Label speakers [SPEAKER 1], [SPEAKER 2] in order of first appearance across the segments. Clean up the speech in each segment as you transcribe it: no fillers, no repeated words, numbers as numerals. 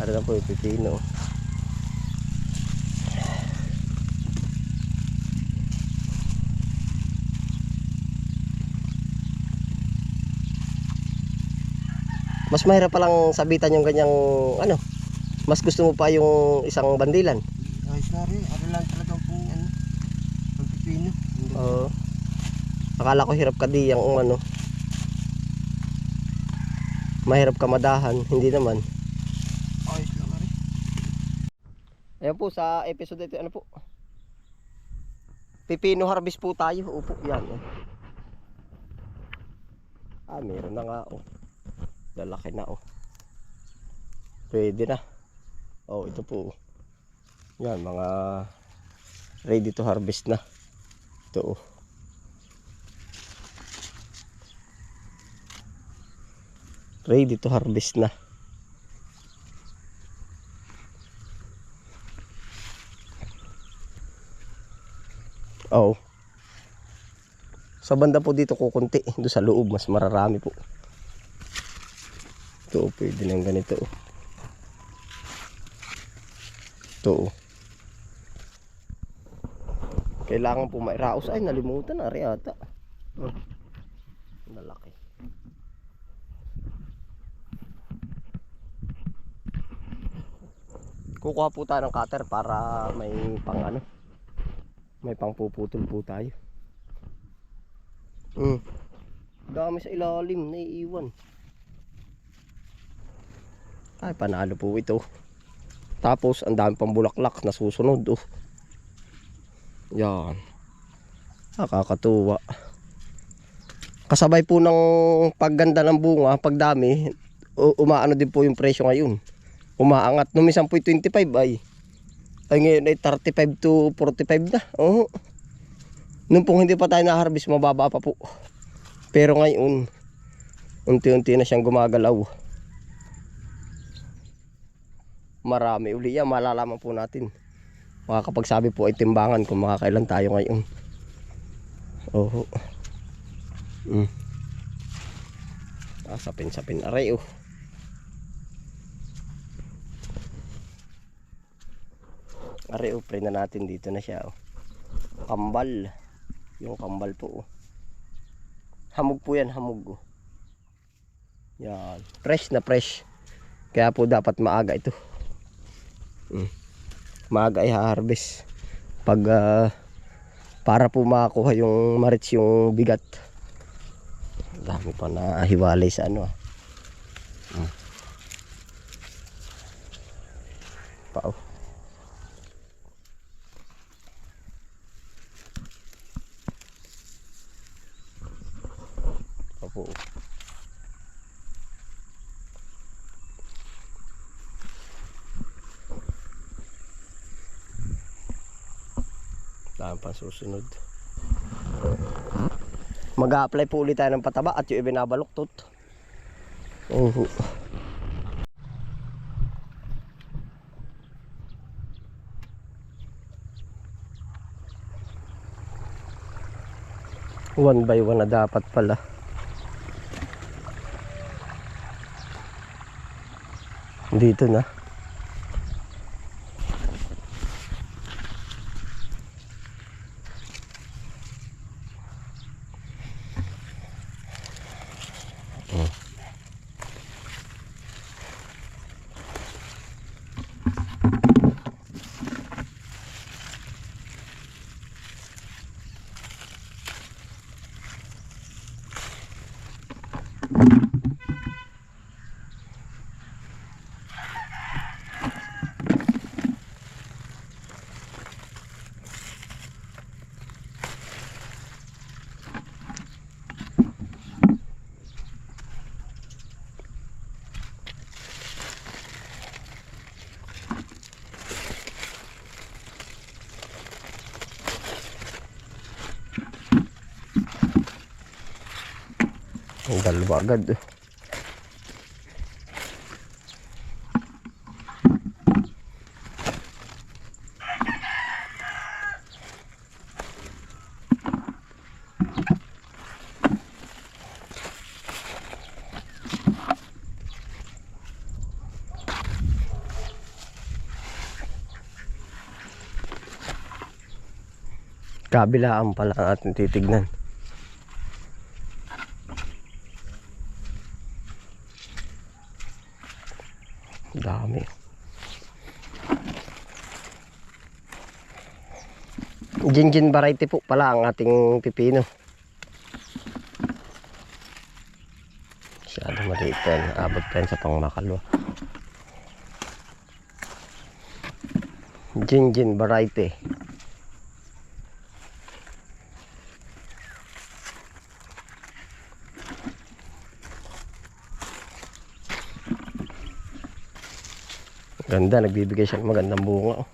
[SPEAKER 1] Ano na po yung pipino. Mas mahirap palang sabitan yung ganyang ano. Mas gusto mo pa yung isang bandilan.
[SPEAKER 2] Ay sorry, ano lang talaga po ano, pagpipino.
[SPEAKER 1] Oo. Akala ko hirap ka di yung ano. Mahirap ka madahan, hindi naman.
[SPEAKER 2] Ayos lang rin.
[SPEAKER 1] Ayan po sa episode ito ano po. Pipino harvest po tayo. Upo yan. Meron na nga oh. Lalaki na oh. Pwede na. Oh, ito po. Yan, mga ready to harvest na. Ito oh. Ready to harvest na. Oh. Sa banda po dito kukunti. Doon sa loob mas mararami po. Ito oh, pwede nang ganito oh. Ito oh. Kailangan po mairaos. Ay nalimutan na rin ata. Malaki. Kukuha po tayo ng cutter para may pang ano. May pang puputol po tayo. Dami sa ilalim naiiwan. Ay panalo po ito. Tapos ang dami pang bulaklak na susunod oh. Yan. Nakakatuwa. Kasabay po ng pagganda ng bunga, pagdami, umaano din po yung presyo ngayon. Umaangat. Nung minsan po 25 ay ngayon ay 35 to 45 na. Oh. Nung pong hindi pa tayo na-harvest, mababa pa po. Pero ngayon, unti-unti na siyang gumagalaw. Marami uli yan, malalaman po natin. Makakapagsabi po ay timbangan kung makakailan tayo ngayon. Oh. Sapin-sapin aray oh. Aray oh, pre na natin dito na siya oh. Kambal. Yung kambal po oh. Hamog po yan, hamog oh. Yan, fresh na fresh. Kaya po dapat maaga ito. Maaga ay harvest pag para po makakuha yung marits yung bigat. Dami pa na hiwalay sa ano pao. Opo. Dami pa susunod. Mag-a-apply po ulit tayo ng pataba at yung ibinabaluktot. Oh. One by one na dapat pala. Dito na. Ang dalawa agad. Kabilaan pala ang ating titignan. Dami. Jinjin variety po pala ang ating pipino. Masyado maliit yan. Abot pa yan sa pangmakalwa. Jinjin variety. Ganda, nagbibigay siya ng magandang bunga.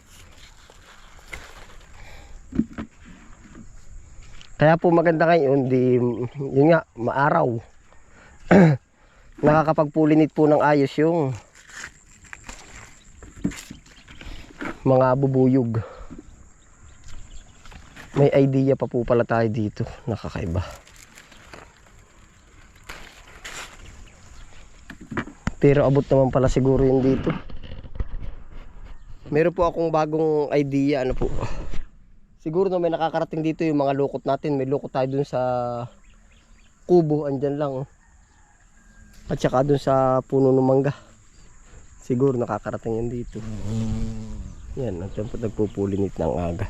[SPEAKER 1] Kaya po maganda ngayon, yun nga, maaraw. Nakakapagpulinit po ng ayos yung mga bubuyog. May idea pa po pala tayo dito, nakakaiba. Pero abot naman pala siguro yun dito. Meron po akong bagong idea, ano po. Siguro na may nakakarating dito yung mga lukot natin. May lukot tayo dun sa kubo, andyan lang. At saka dun sa puno ng mangga. Siguro nakakarating yan dito. Yan, andyan po nagpupulinit ng aga.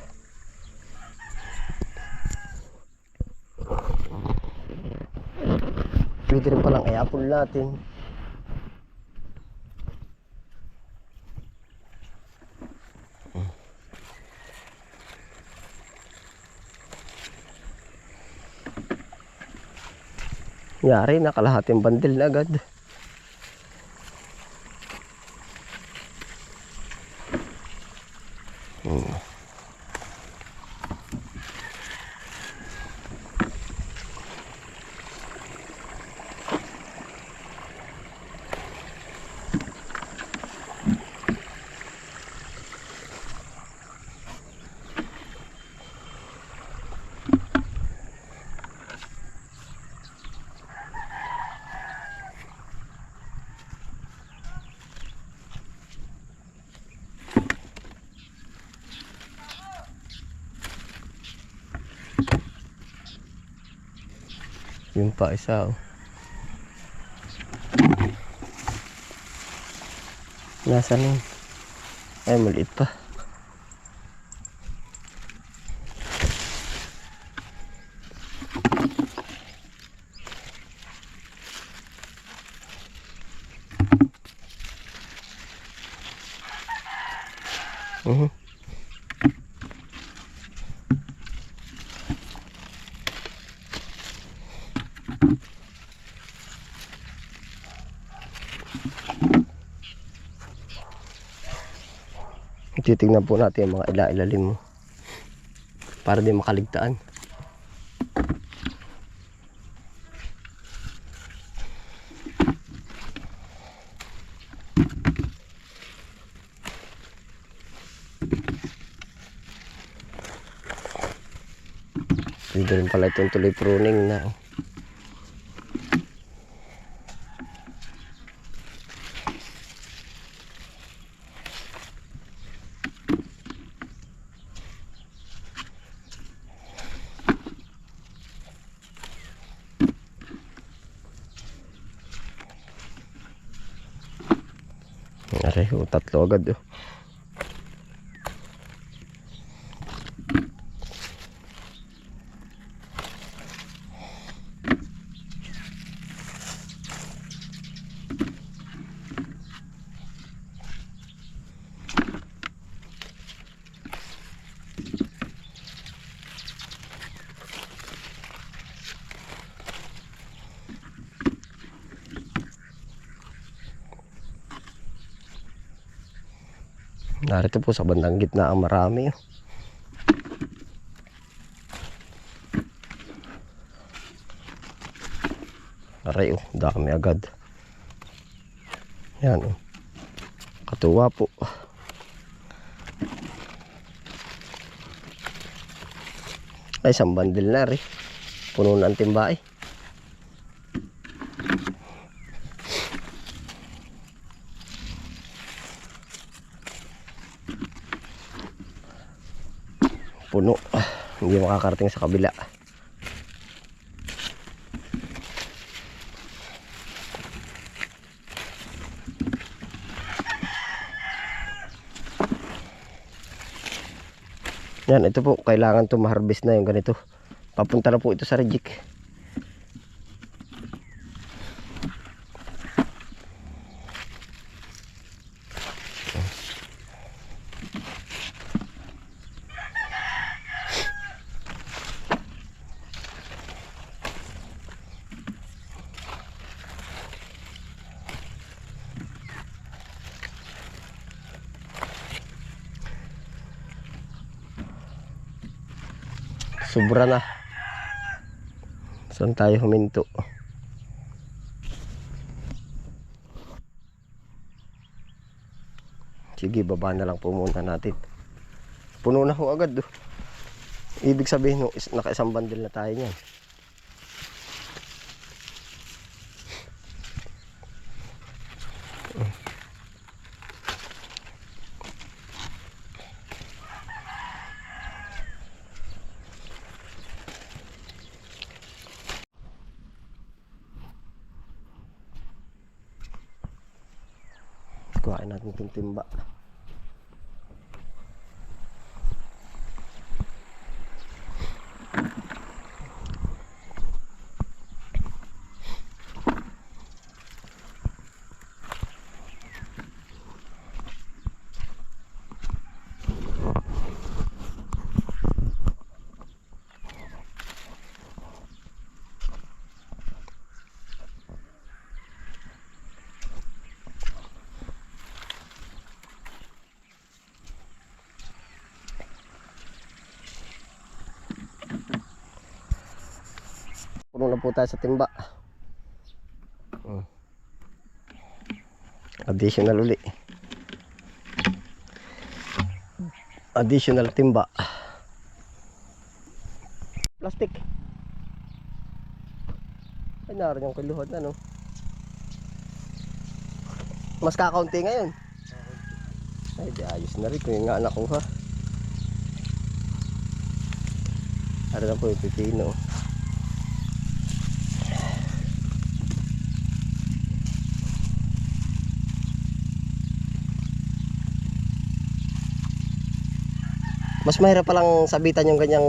[SPEAKER 1] Pwede rin palang i-apple natin. Yari, nakalahating bandil na agad. Yung pa isa, oh. Nasaan yun? Ay, maliit pa. Titignan po natin yung mga ila-ilalim mo para di makaligtaan. Pwede rin pala itong tuloy pruning na. Areho, tatlo agad, oh. Narito po sa bandang gitna ang marami, oh. Aray, oh, dami agad. Yan, oh. Katuwa po. Ay, isang bandil na rin. Puno ng timba, eh. Puno. Hindi makakarating sa kabila. Yan, ito po, kailangan to ma-harvest na yung ganito. Papunta na po ito sa reject. Sobra na. Saan tayo huminto? Sige, baba na lang po muna natin. Puno na ho agad. Ibig sabihin, naka-isang bundle na tayo niyan. Kuhain natin itong timba. Puno na po tayo sa timba. Additional uli. Additional timba. Plastic. Ay, naroon yung kiluhan na, no? Mas kakaunti ngayon. Ay, di ayos na rin kung yung nga nakuha. Ano na po yung pipino. Mas mahirap palang sabitan yung ganyang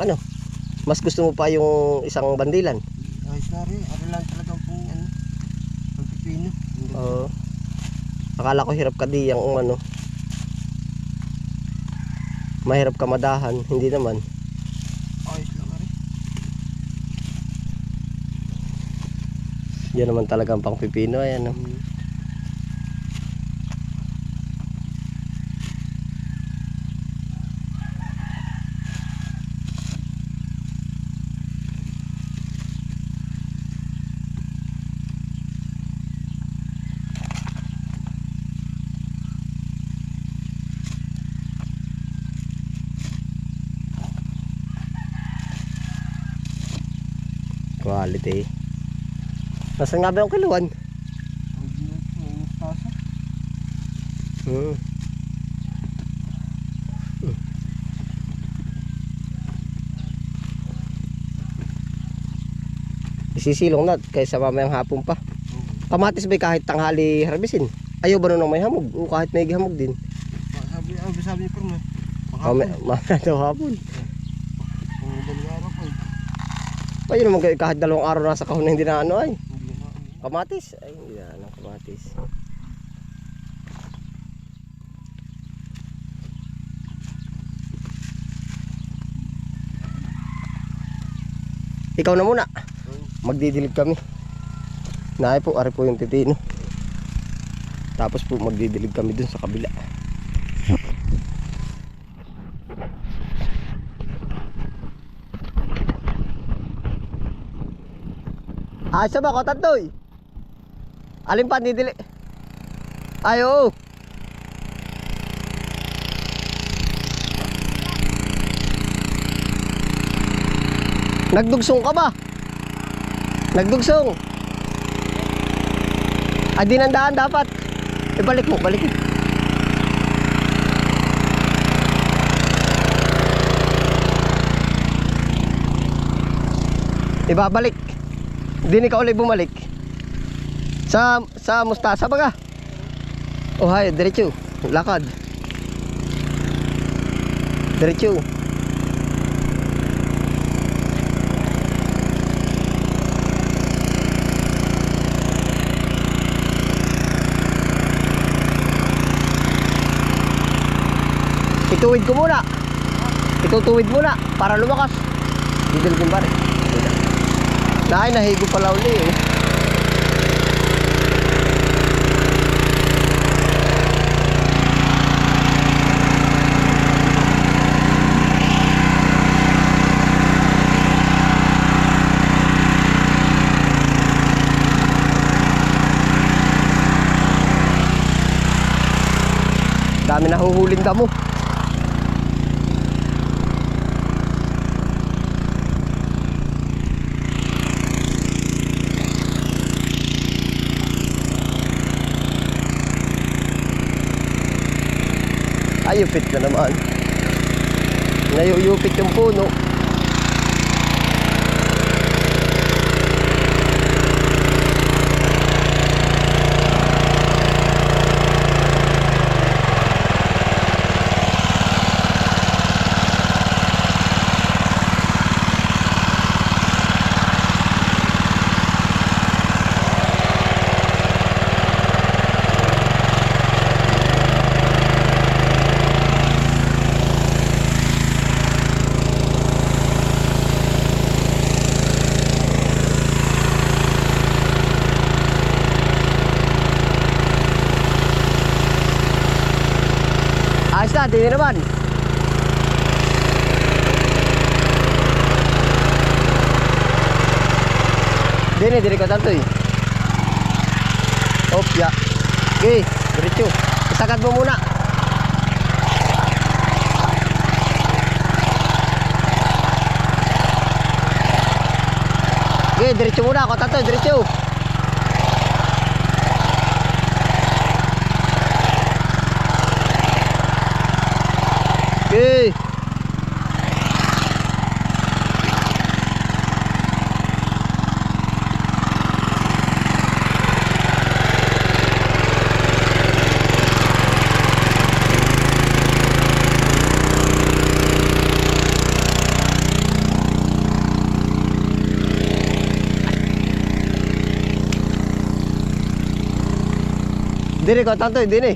[SPEAKER 1] ano. Mas gusto mo pa yung isang bandilan.
[SPEAKER 2] Ay, sorry. Ano lang talaga po ano. Pagpipino.
[SPEAKER 1] Oo. Akala ko hirap ka di yung ano. Mahirap ka madahan. Hindi naman.
[SPEAKER 2] Ayos lang rin.
[SPEAKER 1] Yan naman talagang pang pipino. Ayan, no? Quality. Nasaan nga ba yung kiluan? Isisilong na kaysa mamayang hapon pa. Kamatis ba kahit tanghali harbisin? Ayaw ba nun may hamog? O kahit may hamog din?
[SPEAKER 2] Sabi ko na.
[SPEAKER 1] Mamaya daw hapon.
[SPEAKER 2] Kung daling araw po.
[SPEAKER 1] Ayun naman kahit 2 araw nasa kahon na hindi na ano ay. Kamatis? Ay hindi na ano kamatis. Ikaw na muna. Magdidilig kami. Naay po, ari po yung pipino. Tapos po magdidilig kami dun sa kabila. Asa ba ko tatoy? Alin pa didili? Ayo. Nagdugsong ka ba? Nagdugsong. Ay dinandaan dapat. Ibalik mo, balik mo. Ibabalik. Hindi ka ulit bumalik. Sa mustasa baga. Oh hay, diretso. Lakad. Diretso. Ituwid ko muna. Itutuwid muna para lumakas. Didil din ba rin? Nahigo pala uli eh. Dami na huhulin damo. Ayupit na naman. Nayuyupit yung puno. Ayos na, di naman. Dini ko tanto eh. Op, ya. Okay, diretso. Isagad mo muna. Okay, diretso muna. Ako tanto, diretso. Okay. Dini ko tanto, dini.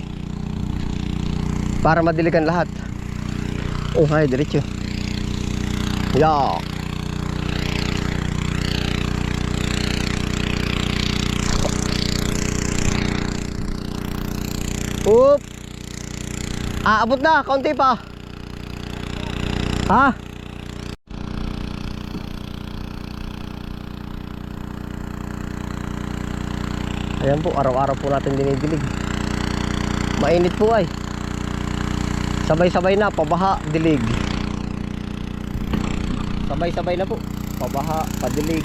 [SPEAKER 1] Para madilikan lahat. Oh, hay, diretso. Ya. Up. Abot na, kaunti pa. Ha? Ayan po, araw-araw po natin dinidilig. Mainit po ay. Sabay-sabay na, pabaha, dilig. Sabay-sabay na po, pabaha, padilig.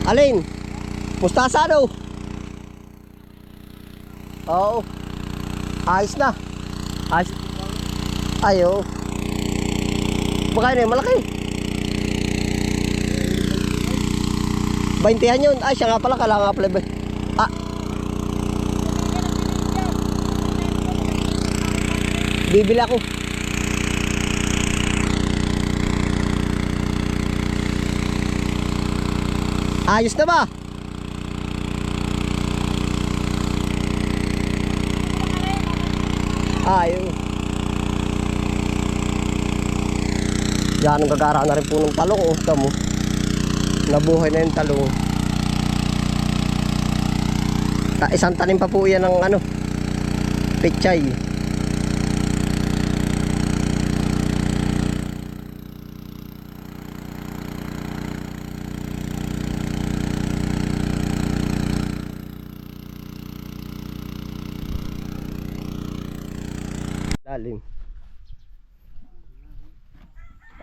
[SPEAKER 1] Alin? Mustasa daw. Oo. Ayos na. Ayos. Ayo. Baka na malaki. 20 yun. Ay, siya nga pala. Kailangan nga pala. Ah. Bibili ako. Ayos na ba? Ayos. Yan ang gagara na rin po ng talong. Oh, tamo. Nabuhay na yung talong. Isang tanim pa po yan ng ano, pechay. Lalim.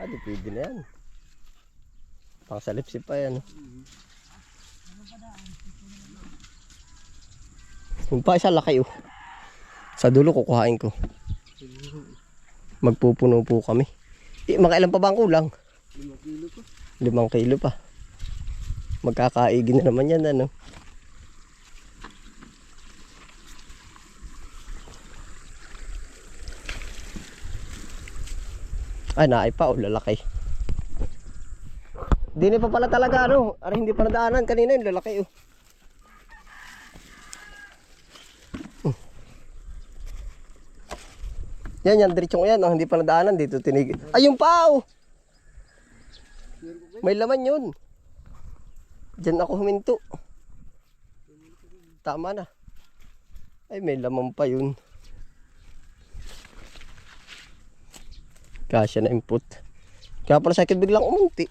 [SPEAKER 1] Di pwede na yan. Pang salipsip pa yan. Yung pa isa laki oh. Sa dulo kukuhain ko. Magpupuno po kami. Mga ilan pa ba ang kulang?
[SPEAKER 2] 5 kilo pa.
[SPEAKER 1] 5 kilo pa. Magkakaigin na naman yan ano. Ay naay pa oh, lalaki. Hindi pa pala talaga ano. Ara hindi pa nadaanan kanina yung lalaki oh. Yan diretsong yan ang hindi pa nadaanan dito tinig. Ay yung pao. May laman yun. Diyan ako huminto. Tama na. Ay may laman pa yun. Kasya na input. Kaya pala sa akin biglang umunti.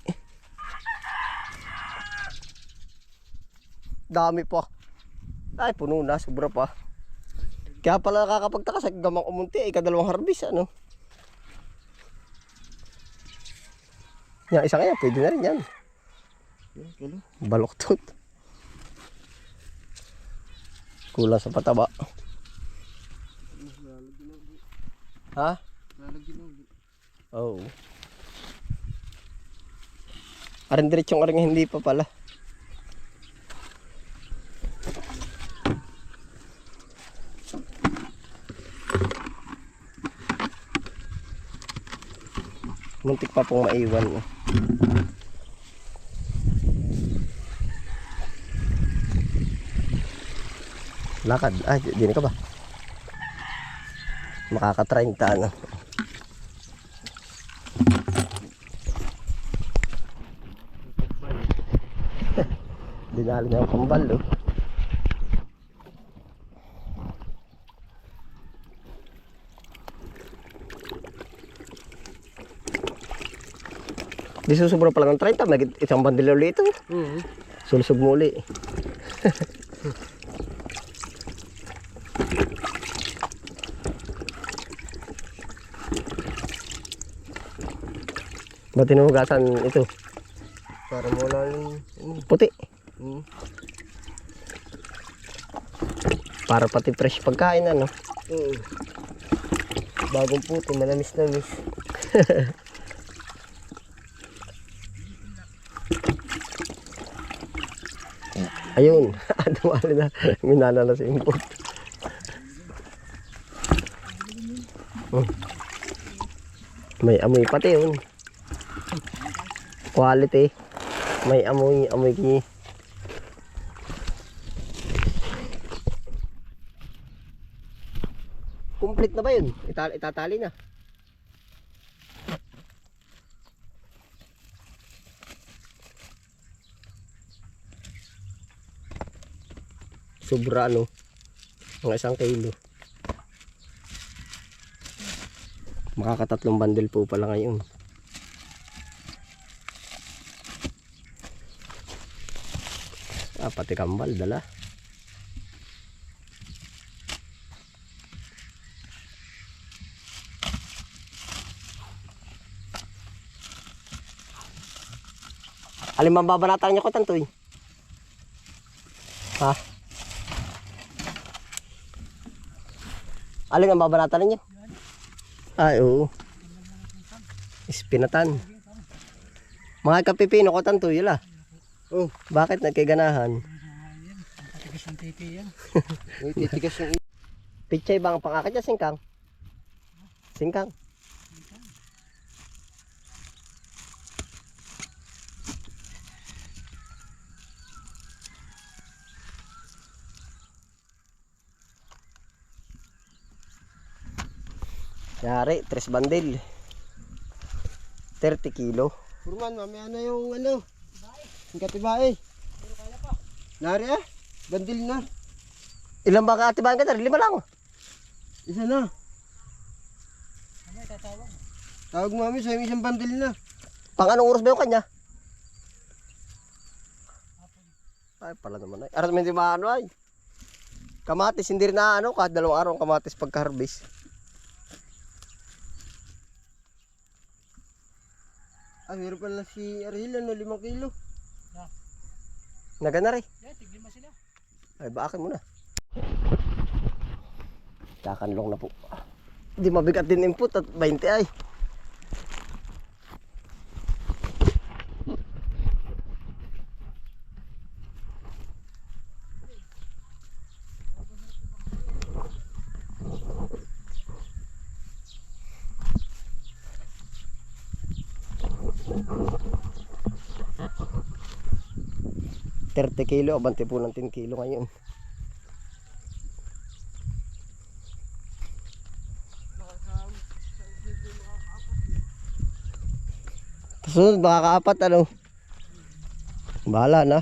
[SPEAKER 1] Dami pa. Ay puno na, sobra pa. Kaya pala nakakapagtaka sa gamang umunti ay kadalawang harvest ano. Yan isa kaya pwede na rin yan. Baloktot. Kulang sa pataba. Ha? Oo. Arin diretsong aring hindi pa pala. Muntik pa pong maiwan. Lakad. Ay, di na ka ba? Makaka-30 ano. Dinali niya ang kambal oh. Di susubra pa lang ng 30, may isang bandila ulit ito. Sulusog mo ulit. Ba't tinuhugasan ito?
[SPEAKER 2] Para mawala yung
[SPEAKER 1] Puti. Para pati fresh pagkain ano.
[SPEAKER 2] bagong puto, manamis-namis.
[SPEAKER 1] Ayun, dumali na, minana na sa input. May amoy pati yun. Quality. May amoy ki. Complete na ba yun? Itatali na. Sobra ano, mga 1 kilo. Makakatatlong bundle po pala ngayon. Pati kambal dala. Alin bang babanatan niyo ko tantoy? Ha? Alin ang babanatan niyo? Ay, oo. Ispinatan. Mga kapipino ko tantoy yun. Oh, bakit nagkiganahan?
[SPEAKER 2] Titigas ang titi yan. May titigas yung
[SPEAKER 1] Pichay ba ang pangakit niya, singkang? Singkang. Yari, 3 bandil. 30 kilo.
[SPEAKER 2] Purman, mamaya na yung ano. Yung katibae. Nari bandil na.
[SPEAKER 1] Ilan ba kaatibahan ka? 5 lang.
[SPEAKER 2] Isa na. Tawag mami sa isang bandil na.
[SPEAKER 1] Pang anong oras ba yung kanya? Ay pala naman ay. Aras mo hindi maano ay. Kamatis hindi rin na ano. Kahit 2 araw ang kamatis pagka-harvest.
[SPEAKER 2] Meron pala si Ariel ano 5 kilo.
[SPEAKER 1] Nagana rin.
[SPEAKER 2] Yeah, tig 5 sila.
[SPEAKER 1] Ay baakin mo na. Kakanlong na po. Di mabigat din input at 20 ay. kilo, abante po ng 10 kilo ngayon. Kasunod, makakaapat ano. Bahala na.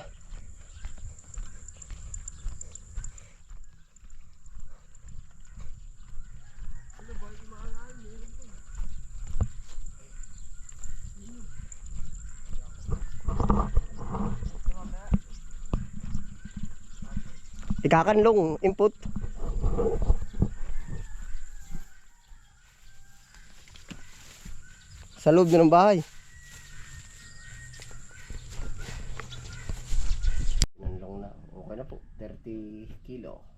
[SPEAKER 1] Ikakanlong input. Sa loob ng bahay. Nanlong na. Okay na po. 30 kilo.